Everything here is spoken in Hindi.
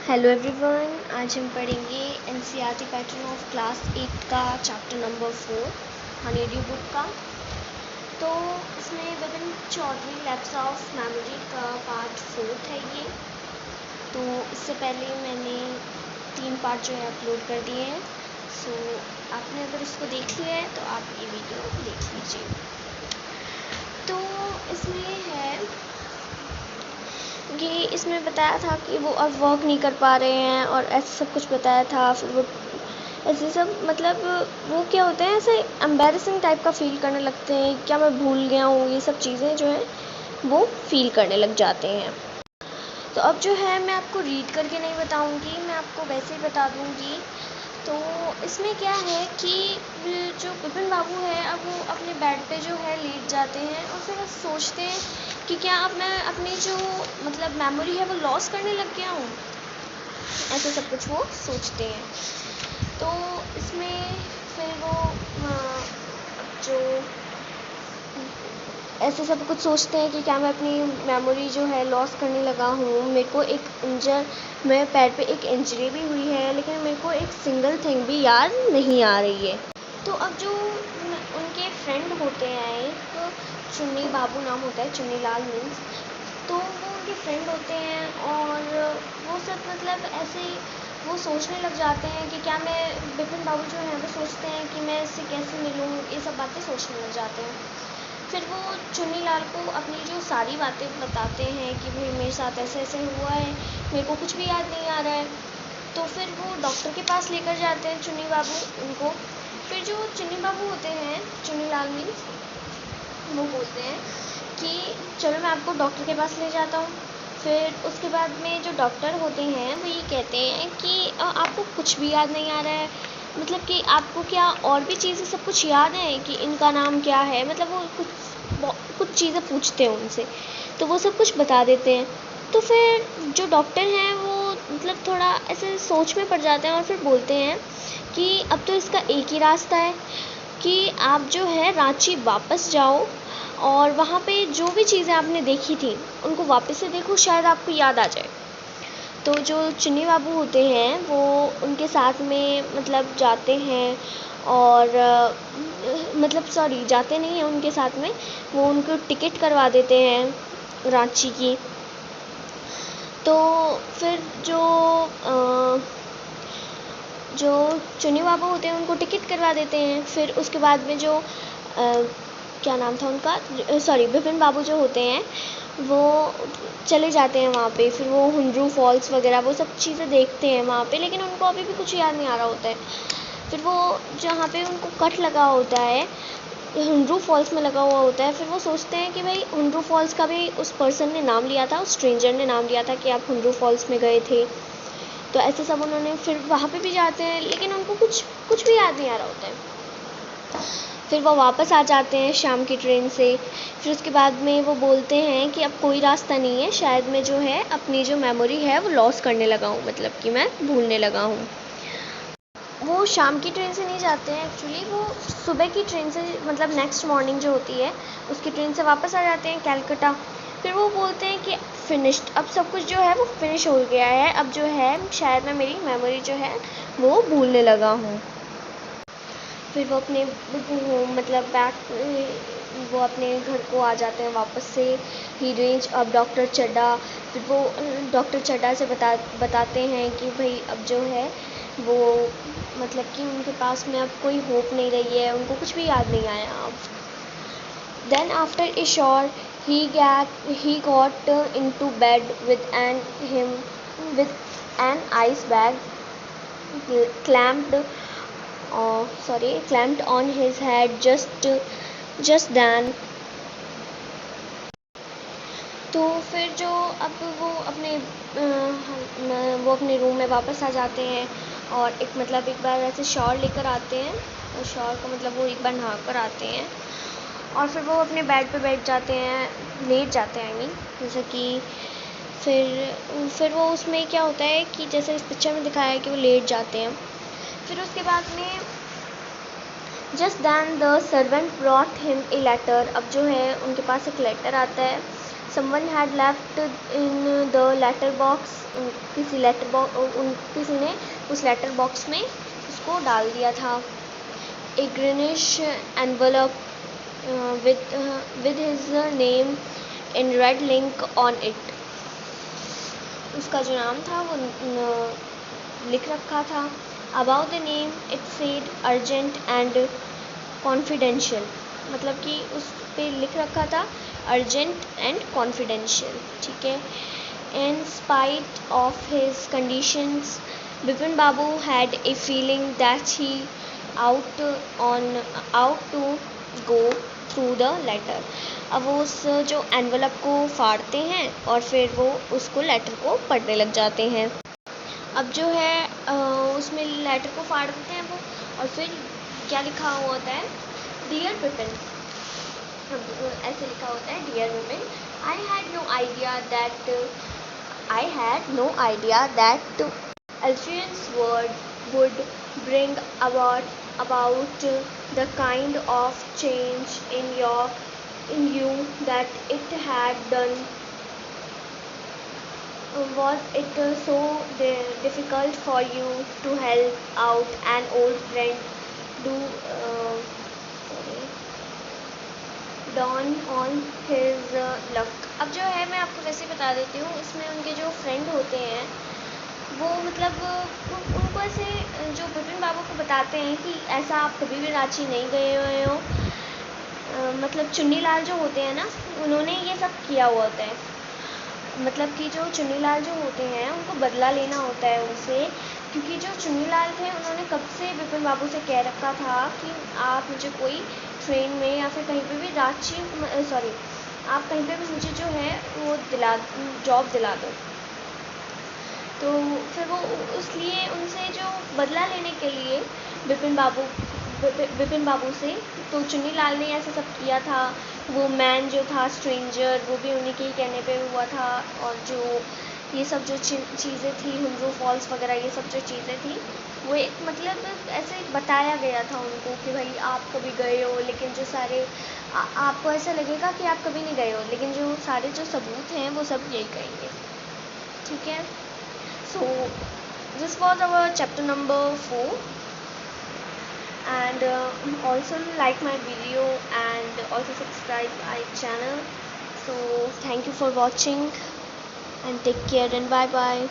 हेलो एवरीवन, आज हम पढ़ेंगे एनसीईआरटी पैटर्न ऑफ क्लास 8 का चैप्टर नंबर 4 हनीड्यू बुक का। तो इसमें Vipin Chaudhary lapse of memory का पार्ट 4 है ये। तो इससे पहले मैंने 3 पार्ट जो है अपलोड कर दिए हैं। सो आपने अगर इसको देख लिया है तो आप ये वीडियो देख लीजिए। तो इसमें है कि इसमें बताया था कि वो अब वर्क नहीं कर पा रहे हैं और ऐसे सब कुछ बताया था। फिर वो ऐसे सब मतलब वो क्या होते हैं, ऐसे एम्बैरेसिंग टाइप का फील करने लगते हैं, क्या मैं भूल गया हूँ, ये सब चीज़ें जो है वो फील करने लग जाते हैं। तो अब जो है मैं आपको रीड करके नहीं बताऊँगी, मैं आपको वैसे ही बता दूँगी। तो इसमें क्या है कि जो विपिन बाबू है अब वो अपने बेड पे जो है लेट जाते हैं और फिर वो सोचते हैं कि क्या अब मैं अपनी जो मतलब मेमोरी है वो लॉस करने लग गया हूँ, ऐसे सब कुछ वो सोचते हैं। तो इसमें फिर वो जो ऐसे सब कुछ सोचते हैं कि क्या मैं अपनी मेमोरी जो है लॉस करने लगा हूँ, मेरे को मेरे पैर पे एक इंजरी भी हुई है, लेकिन मेरे को एक सिंगल थिंग भी याद नहीं आ रही है। तो अब जो उनके फ्रेंड होते हैं, एक चुन्नी बाबू नाम होता है, चुन्नी लाल मीन्स, तो वो उनके फ्रेंड होते हैं और वो सब मतलब ऐसे ही वो सोचने लग जाते हैं कि क्या मैं विपिन बाबू जो है वो सोचते हैं कि मैं इससे कैसे मिलूँ, ये सब बातें सोचने लग जाते हैं। फिर वो चुन्नी लाल को अपनी जो सारी बातें बताते हैं कि भाई मेरे साथ ऐसे ऐसे हुआ है, मेरे को कुछ भी याद नहीं आ रहा है। तो फिर वो डॉक्टर के पास लेकर जाते हैं चुन्नी बाबू उनको। फिर जो चुन्नी बाबू होते हैं, चुन्नी लाल मीन्स, वो बोलते हैं कि चलो मैं आपको डॉक्टर के पास ले जाता हूँ। फिर उसके बाद में जो डॉक्टर होते हैं वो ये कहते हैं कि आपको कुछ भी याद नहीं आ रहा है, मतलब कि आपको क्या और भी चीज़ें सब कुछ याद है कि इनका नाम क्या है, मतलब वो कुछ चीज़ें पूछते हैं उनसे, तो वो सब कुछ बता देते हैं। तो फिर जो डॉक्टर हैं वो मतलब थोड़ा ऐसे सोच में पड़ जाते हैं और फिर बोलते हैं कि अब तो इसका एक ही रास्ता है कि आप जो है रांची वापस जाओ और वहाँ पे जो भी चीज़ें आपने देखी थी उनको वापस से देखो, शायद आपको याद आ जाए। तो जो चुन्नी बाबू होते हैं वो उनके साथ में मतलब जाते हैं और मतलब सॉरी जाते नहीं हैं उनके साथ में, वो उनको टिकट करवा देते हैं रांची की। तो फिर जो चुन्नी बाबू होते हैं उनको टिकट करवा देते हैं। फिर उसके बाद में जो क्या नाम था उनका, सॉरी विपिन बाबू जो होते हैं वो चले जाते हैं वहाँ पे। फिर वो हुंड्रू फॉल्स वगैरह वो सब चीज़ें देखते हैं वहाँ पे, लेकिन उनको अभी भी कुछ याद नहीं आ रहा होता है। फिर वो जहाँ पे उनको कट लगा होता है, हुंड्रू फॉल्स में लगा हुआ होता है, फिर वो सोचते हैं कि भाई हुंड्रू फॉल्स का भी उस पर्सन ने नाम लिया था, उस स्ट्रेंजर ने नाम लिया था कि आप हुंड्रू फॉल्स में गए थे। तो ऐसे सब उन्होंने फिर वहाँ पे भी जाते हैं, लेकिन उनको कुछ भी याद नहीं आ रहा होता है। फिर वो वापस आ जाते हैं शाम की ट्रेन से। फिर उसके बाद में वो बोलते हैं कि अब कोई रास्ता नहीं है, शायद मैं जो है अपनी जो मेमोरी है वो लॉस करने लगा हूँ, मतलब कि मैं भूलने लगा हूँ। वो शाम की ट्रेन से नहीं जाते हैं एक्चुअली, वो सुबह की ट्रेन से मतलब नेक्स्ट मॉर्निंग जो होती है उसकी ट्रेन से वापस आ जाते हैं कैलकाटा। फिर वो बोलते हैं कि फिनिश्ड, अब सब कुछ जो है वो फिनिश हो गया है, अब जो है शायद मैं मेरी मेमोरी जो है वो भूलने लगा हूँ। फिर वो अपने मतलब वो अपने घर को आ जाते हैं वापस से। ही रेंज अब डॉक्टर चड्डा, फिर वो डॉक्टर चड्डा से बताते हैं कि भाई अब जो है वो मतलब कि उनके पास में अब कोई होप नहीं रही है, उनको कुछ भी याद नहीं आया अब। Then after a short he got into bed with an ice bag clamped clamped on his head just then। तो फिर जो अब वो अपने रूम में वापस आ जाते हैं और एक बार ऐसे शॉवर लेकर आते हैं, और शॉवर का मतलब वो एक बार नहा कर आते हैं और फिर वो अपने बेड पे बैठ जाते हैं, लेट जाते हैं आई मीन, जैसे कि फिर वो उसमें क्या होता है कि जैसे इस पिक्चर में दिखाया है कि वो लेट जाते हैं। फिर उसके बाद में just then the servant brought him a letter, अब जो है उनके पास एक लेटर आता है someone had left in the letter box, किसी ने उस लेटर बॉक्स में उसको डाल दिया था। A greenish envelope with his name in red link on it, उसका जो नाम था वो लिख रखा था। About the name it said urgent and confidential, मतलब कि उस पे लिख रखा था अर्जेंट एंड कॉन्फिडेंशियल, ठीक है। In spite of his conditions Bipin Babu had a feeling that he ought to go through the letter. अब वो उस जो एनवलप को फाड़ते हैं और फिर वो उसको लेटर को पढ़ने लग जाते हैं। अब जो है उसमें लेटर को फाड़ देते हैं वो, और फिर क्या लिखा हुआ होता है, डियर बिपिन, ऐसे लिखा होता है, dear Bipin, I had no idea that Algerian's word would bring about the kind of change in you that it had done. Was it so difficult for you to help out an old friend do dawn on his luck? अब जो है मैं आपको वैसे बता देती हूँ, इसमें उनके जो फ्रेंड होते हैं वो मतलब उनको ऐसे जो बिपिन बाबू को बताते हैं कि ऐसा आप कभी भी रांची नहीं गए हुए हो। मतलब चुन्नी लाल जो होते हैं ना, उन्होंने ये सब किया हुआ होता है। मतलब कि जो चुन्नी लाल जो होते हैं उनको बदला लेना होता है उनसे, क्योंकि जो चुन्नी लाल थे उन्होंने कब से बिपिन बाबू से कह रखा था कि आप मुझे कोई ट्रेन में या फिर कहीं पे भी आप कहीं पे भी मुझे जो है वो जॉब दिला दो। तो फिर वो इसलिए उनसे जो बदला लेने के लिए बिपिन बाबू से, तो चुन्नी लाल ने ऐसा सब किया था। वो मैन जो था स्ट्रेंजर, वो भी उन्हीं के ही कहने पे हुआ था। और जो ये सब जो चीज़ें थी, हुंजू फॉल्स वगैरह, ये सब जो चीज़ें थी, वो एक मतलब ऐसे बताया गया था उनको कि भाई आप कभी गए हो, लेकिन जो सारे आपको ऐसा लगेगा कि आप कभी नहीं गए हो, लेकिन जो सारे जो सबूत हैं वो सब यही कहेंगे, ठीक है। So this was our chapter number 4, and also like my video and also subscribe my channel. So thank you for watching and take care and bye bye.